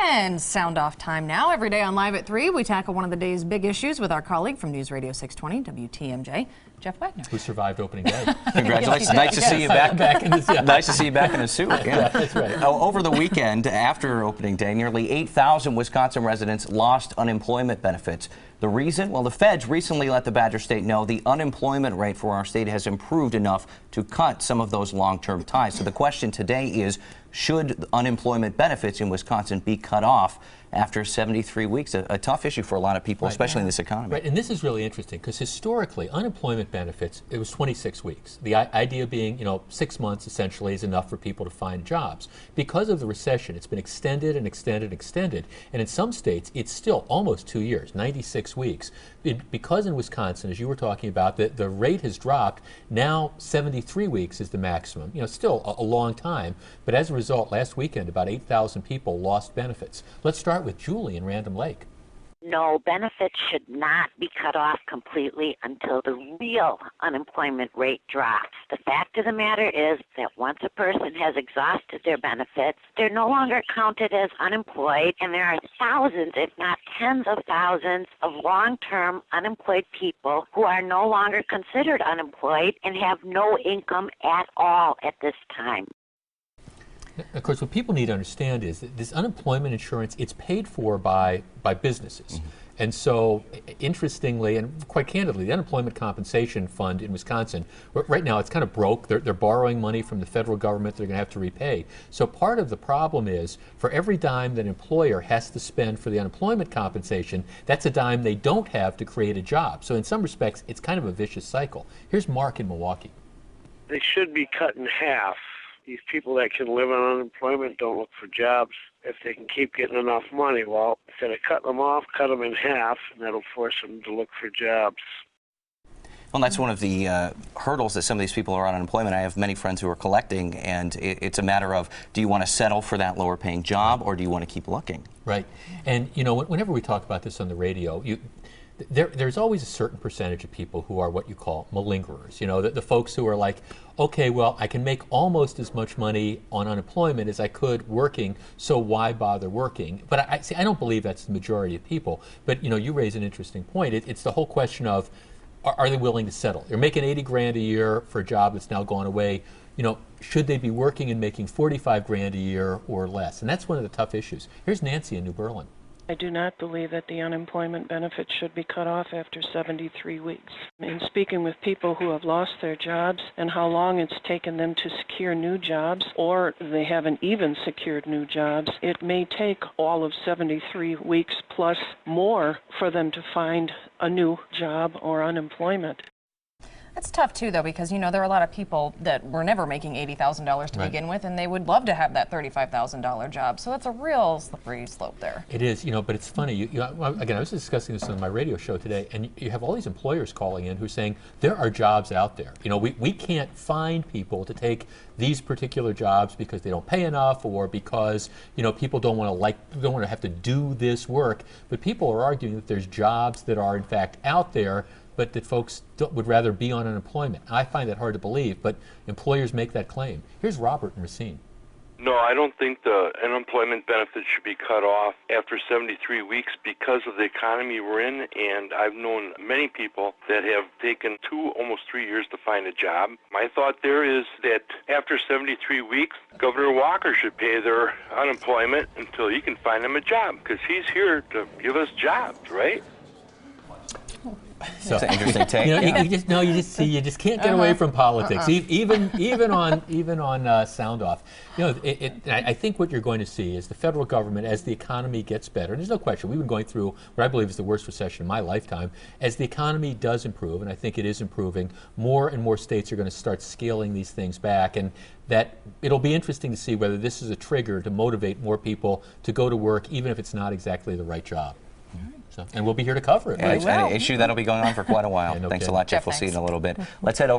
And sound off time now. Every day on Live at 3, we tackle one of the day's big issues with our colleague from News Radio 620, WTMJ, Jeff Wagner. Who survived opening day. Congratulations. Nice to see you back. Nice to see you back in a suit. Yeah, that's right. Over the weekend, after opening day, nearly 8,000 Wisconsin residents lost unemployment benefits. The reason? Well, the feds recently let the Badger State know the unemployment rate for our state has improved enough to cut some of those long-term ties. So the question today is, should unemployment benefits in Wisconsin be cut off after 73 weeks? A tough issue for a lot of people, especially in this economy. Right, and this is really interesting because historically, unemployment benefits, it was 26 weeks. The idea being, 6 months essentially is enough for people to find jobs. Because of the recession, it's been extended and extended and extended, and in some states, it's still almost 2 years, 96 weeks. Because in Wisconsin, as you were talking about, the rate has dropped. Now 73 weeks is the maximum. Still a long time, but as a result, last weekend, about 8,000 people lost benefits. Let's start with Julie in Random Lake. No, benefits should not be cut off completely until the real unemployment rate drops. The fact of the matter is that once a person has exhausted their benefits, they're no longer counted as unemployed, and there are thousands, if not tens of thousands, of long-term unemployed people who are no longer considered unemployed and have no income at all at this time. Of course, what people need to understand is that this unemployment insurance, it's paid for by businesses. And so, interestingly, and quite candidly, the Unemployment Compensation Fund in Wisconsin, right now it's kind of broke. They're borrowing money from the federal government they're going to have to repay. So part of the problem is, for every dime that an employer has to spend for the unemployment compensation, that's a dime they don't have to create a job. So in some respects, it's kind of a vicious cycle. Here's Mark in Milwaukee. They should be cut in half. These people that can live on unemployment don't look for jobs if they can keep getting enough money. Well, instead of cutting them off, cut them in half, and that'll force them to look for jobs. Well, that's one of the hurdles that some of these people are on unemployment. I have many friends who are collecting, and it's a matter of, do you want to settle for that lower paying job, or do you want to keep looking? Right. And, whenever we talk about this on the radio, there's always a certain percentage of people who are what you call malingerers. The folks who are like, okay, well, I can make almost as much money on unemployment as I could working, so why bother working? But I don't believe that's the majority of people. But you raise an interesting point. It's the whole question of, are they willing to settle? They're making 80 grand a year for a job that's now gone away. Should they be working and making 45 grand a year or less? And that's one of the tough issues. Here's Nancy in New Berlin. I do not believe that the unemployment benefits should be cut off after 73 weeks. In speaking with people who have lost their jobs and how long it's taken them to secure new jobs, or they haven't even secured new jobs, it may take all of 73 weeks plus more for them to find a new job or unemployment. It's tough, too, though, because, there are a lot of people that were never making $80,000 to begin with, and they would love to have that $35,000 job. So that's a real slippery slope there. It is, but it's funny. Again, I was discussing this on my radio show today, and you have all these employers calling in who are saying there are jobs out there. We can't find people to take these particular jobs because they don't pay enough, or because people don't want to have to do this work. But people are arguing that there's jobs that are in fact out there, but that folks would rather be on unemployment. I find that hard to believe, but employers make that claim. Here's Robert in Racine. No, I don't think the unemployment benefits should be cut off after 73 weeks because of the economy we're in, and I've known many people that have taken 2, almost 3 years to find a job. My thought there is that after 73 weeks, Governor Walker should pay their unemployment until he can find them a job, because he's here to give us jobs, right? So, that's an interesting take. You just can't get away from politics, even on sound off. I think what you're going to see is the federal government, as the economy gets better, and there's no question, we've been going through what I believe is the worst recession in my lifetime. As the economy does improve, and I think it is improving, more and more states are going to start scaling these things back, and that it'll be interesting to see whether this is a trigger to motivate more people to go to work, even if it's not exactly the right job. And we'll be here to cover it. Right? An issue that'll be going on for quite a while. Thanks a lot, Jeff. We'll see you in a little bit. Let's head over.